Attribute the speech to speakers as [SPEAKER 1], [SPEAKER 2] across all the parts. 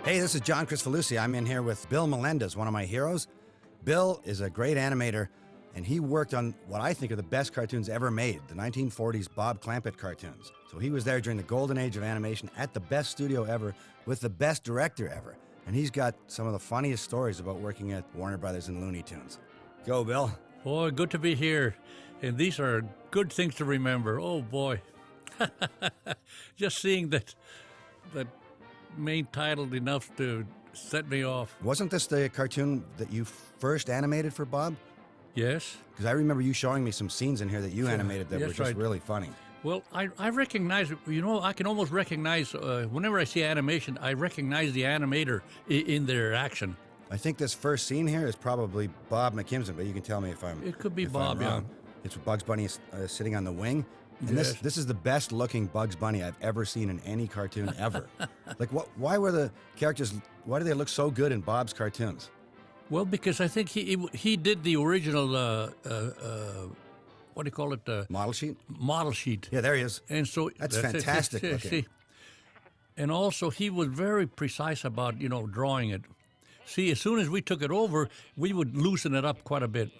[SPEAKER 1] Hey, this is John Kricfalusi. I'm in here with Bill Melendez, one of my heroes. Bill is a great animator, and he worked on what I think are the best cartoons ever made, the 1940s Bob Clampett cartoons. So he was there during the golden age of animation at the best studio ever with the best director ever. And he's got some of the funniest stories about working at Warner Brothers and Looney Tunes. Go, Bill.
[SPEAKER 2] Boy, good to be here. And these are good things to remember. Oh, boy. Just seeing that main title enough to set me off.
[SPEAKER 1] Wasn't this the cartoon that you first animated for Bob?
[SPEAKER 2] Yes.
[SPEAKER 1] Because I remember you showing me some scenes in here that you animated that were just really funny.
[SPEAKER 2] Well, I recognize, I can almost recognize, whenever I see animation, I recognize the animator in their action.
[SPEAKER 1] I think this first scene here is probably Bob McKimson, but you can tell me if I'm
[SPEAKER 2] It could be Bob, yeah.
[SPEAKER 1] It's Bugs Bunny sitting on the wing. And
[SPEAKER 2] Yes.
[SPEAKER 1] this is the best looking Bugs Bunny I've ever seen in any cartoon ever. Like, why were the characters, why do they look so good in Bob's cartoons?
[SPEAKER 2] Well, because I think he did the original, what do you call it?
[SPEAKER 1] Model sheet?
[SPEAKER 2] Model sheet.
[SPEAKER 1] Yeah, there he is.
[SPEAKER 2] And so
[SPEAKER 1] That's fantastic
[SPEAKER 2] it.
[SPEAKER 1] looking.
[SPEAKER 2] See, and also he was very precise about, drawing it. See, as soon as we took it over, we would loosen it up quite a bit.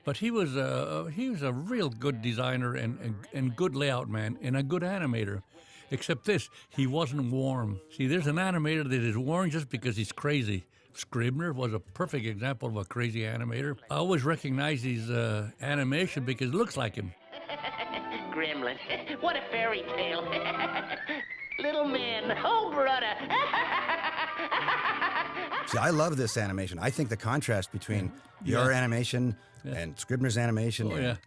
[SPEAKER 2] But he was a real good designer and good layout man and a good animator. Except this, he wasn't warm. See, there's an animator that is warm just because he's crazy. Scribner was a perfect example of a crazy animator. I always recognize his animation because it looks like him.
[SPEAKER 3] Gremlin, what a fairy tale. Little man, oh brother.
[SPEAKER 1] See, I love this animation. I think the contrast between your animation and Scribner's animation.
[SPEAKER 2] Oh, yeah.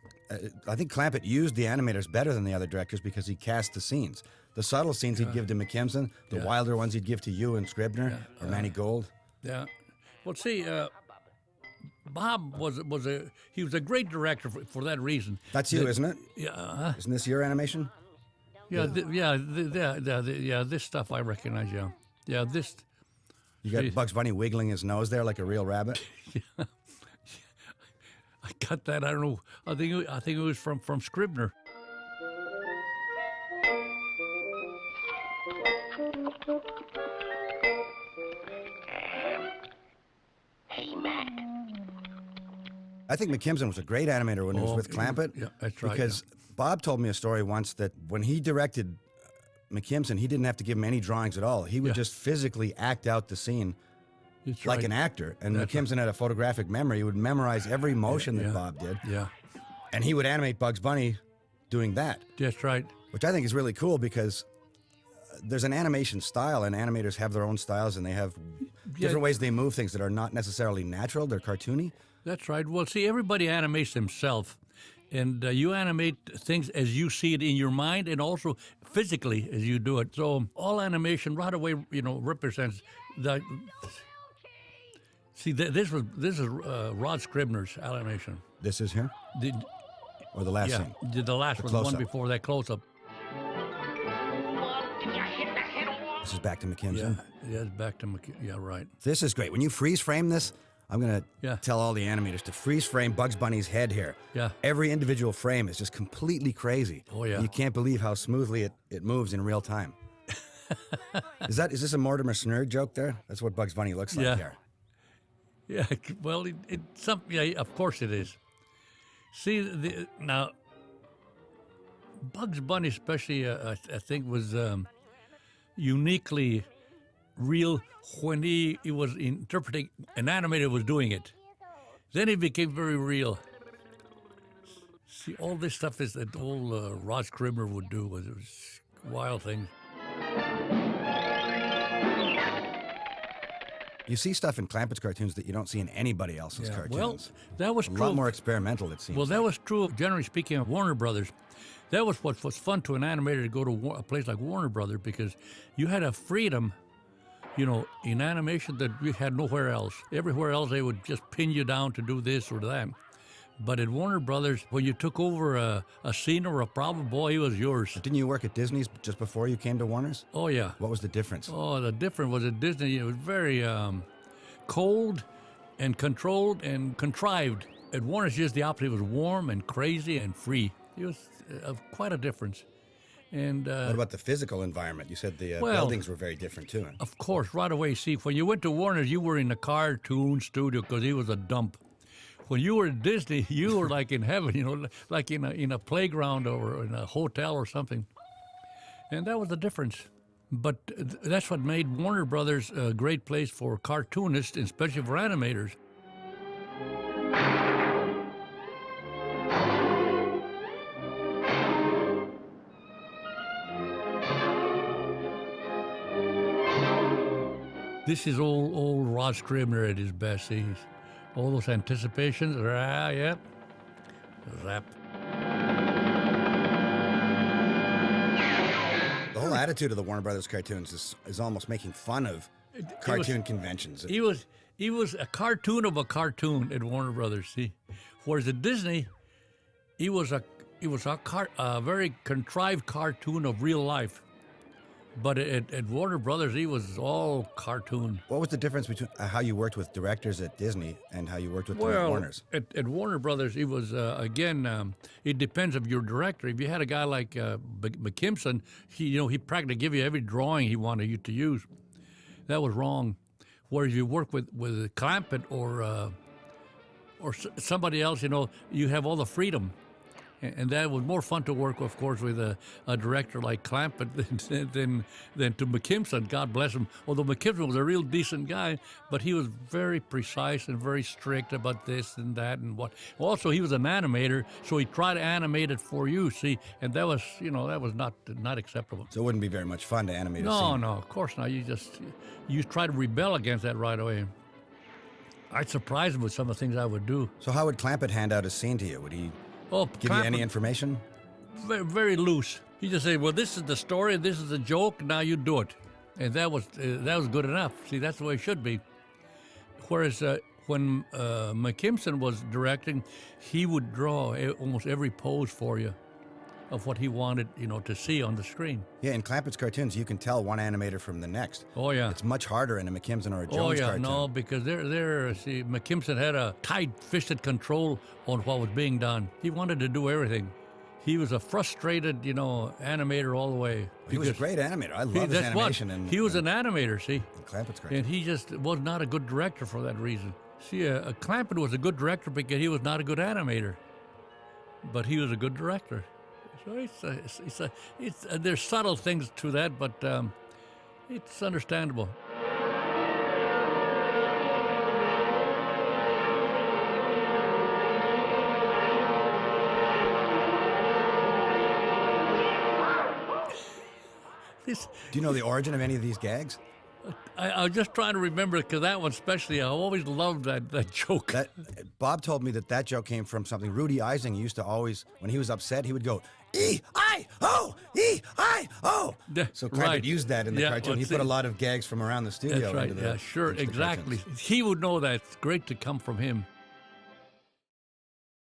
[SPEAKER 1] I think Clampett used the animators better than the other directors because he cast the scenes. The subtle scenes he'd give to McKimson, the wilder ones he'd give to you and Scribner or Manny Gold.
[SPEAKER 2] Yeah. Well, see, Bob was a great director for that reason.
[SPEAKER 1] That's you, isn't it?
[SPEAKER 2] Yeah.
[SPEAKER 1] Isn't this your animation?
[SPEAKER 2] Yeah. This stuff I recognize. Yeah. Yeah. This.
[SPEAKER 1] You got Bugs Bunny wiggling his nose there like a real rabbit.
[SPEAKER 2] Yeah. I got that. I don't know. I think it was from Scribner.
[SPEAKER 3] Hey, Matt.
[SPEAKER 1] I think McKimson was a great animator when he was with Clampett.
[SPEAKER 2] Yeah, that's right.
[SPEAKER 1] Because Bob told me a story once that when he directed McKimson, he didn't have to give him any drawings at all. He would just physically act out the scene like an actor. And McKimson had a photographic memory. He would memorize every motion that Bob did.
[SPEAKER 2] Yeah.
[SPEAKER 1] And he would animate Bugs Bunny doing that.
[SPEAKER 2] That's right.
[SPEAKER 1] Which I think is really cool because there's an animation style, and animators have their own styles, and they have different ways they move things that are not necessarily natural. They're cartoony. That's
[SPEAKER 2] right. Well, see, everybody animates themselves, and you animate things as you see it in your mind and also physically as you do it. So all animation right away, represents the. See, this is Rod Scribner's animation.
[SPEAKER 1] This is here? Or the last scene?
[SPEAKER 2] Yeah, the last one, the one before that close-up.
[SPEAKER 1] This is back to McKimson.
[SPEAKER 2] Yeah, it's back to McKimson. Yeah, right.
[SPEAKER 1] This is great. When you freeze frame this, I'm going to tell all the animators to freeze frame Bugs Bunny's head here.
[SPEAKER 2] Yeah.
[SPEAKER 1] Every individual frame is just completely crazy.
[SPEAKER 2] Oh, yeah.
[SPEAKER 1] You can't believe how smoothly it moves in real time. Is this a Mortimer Snurd joke there? That's what Bugs Bunny looks like here.
[SPEAKER 2] Yeah, well, of course it is. See, now, Bugs Bunny especially, I think, was uniquely real when he was interpreting, an animator was doing it. Then it became very real. See, all this stuff is that old Rod Scribner would do, was wild things.
[SPEAKER 1] You see stuff in Clampett's cartoons that you don't see in anybody else's cartoons.
[SPEAKER 2] Well, that was
[SPEAKER 1] a
[SPEAKER 2] true.
[SPEAKER 1] lot more experimental, it seems.
[SPEAKER 2] Well, that was true, generally speaking, of Warner Brothers. That was what was fun to an animator to go to a place like Warner Brothers because you had a freedom, in animation that you had nowhere else. Everywhere else, they would just pin you down to do this or that. But at Warner Brothers, when you took over a scene or a problem, boy, it was yours.
[SPEAKER 1] Didn't you work at Disney's just before you came to Warner's?
[SPEAKER 2] Oh, yeah.
[SPEAKER 1] What was the difference?
[SPEAKER 2] Oh, the difference was at Disney, it was very cold and controlled and contrived. At Warner's, just the opposite. It was warm and crazy and free. It was quite a difference. And
[SPEAKER 1] What about the physical environment? You said the
[SPEAKER 2] well,
[SPEAKER 1] buildings were very different too.
[SPEAKER 2] of course, right away. See, when you went to Warner's, you were in the cartoon studio because he was a dump. When you were at Disney, you were like in heaven, like in a playground or in a hotel or something. And that was the difference. But that's what made Warner Brothers a great place for cartoonists, and especially for animators. This is old Rod Scribner at his best. See, all those anticipations. Yep. Zap.
[SPEAKER 1] The whole attitude of the Warner Brothers cartoons is almost making fun of cartoon conventions.
[SPEAKER 2] He was a cartoon of a cartoon at Warner Brothers. See, whereas at Disney, he was a very contrived cartoon of real life. But at Warner Brothers, he was all cartoon.
[SPEAKER 1] What was the difference between how you worked with directors at Disney and how you worked with Warner's?
[SPEAKER 2] At Warner Brothers, it was, it depends of your director. If you had a guy like McKimson, he practically give you every drawing he wanted you to use. That was wrong. Whereas you work with Clampett or somebody else, you have all the freedom. And that was more fun to work, of course, with a director like Clampett than to McKimson. God bless him. Although McKimson was a real decent guy, but he was very precise and very strict about this and that and what. Also, he was an animator, so he tried to animate it for you. See, and that was not acceptable.
[SPEAKER 1] So it wouldn't be very much fun to animate a
[SPEAKER 2] No,
[SPEAKER 1] scene.
[SPEAKER 2] no, of course not. You try to rebel against that right away. I'd surprise him with some of the things I would do.
[SPEAKER 1] So how would Clampett hand out a scene to you? Would he give you any information?
[SPEAKER 2] Very, very loose. He just said, "Well, this is the story, this is the joke. Now you do it," and that was good enough. See, that's the way it should be. Whereas when McKimson was directing, he would draw almost every pose for you of what he wanted, to see on the screen.
[SPEAKER 1] Yeah, in Clampett's cartoons, you can tell one animator from the next.
[SPEAKER 2] Oh yeah.
[SPEAKER 1] It's much harder in a McKimson or a Jones cartoon.
[SPEAKER 2] No, because McKimson had a tight-fisted control on what was being done. He wanted to do everything. He was a frustrated, animator all the way.
[SPEAKER 1] He was a great animator. I love his animation.
[SPEAKER 2] He was an animator, see.
[SPEAKER 1] In Clampett's cartoon.
[SPEAKER 2] And he just was not a good director for that reason. See, Clampett was a good director because he was not a good animator. But he was a good director. So there's subtle things to that, but it's understandable.
[SPEAKER 1] Do you know the origin of any of these gags?
[SPEAKER 2] I was just trying to remember it because that one especially, I always loved that joke.
[SPEAKER 1] Bob told me that joke came from something Rudy Eising used to always, when he was upset, he would go, E-I-O, E-I-O. So Clampett used that in the cartoon. He put a lot of gags from around the studio
[SPEAKER 2] That's right,
[SPEAKER 1] into the
[SPEAKER 2] sure,
[SPEAKER 1] into the
[SPEAKER 2] exactly.
[SPEAKER 1] cartoons.
[SPEAKER 2] He would know that. It's great to come from him.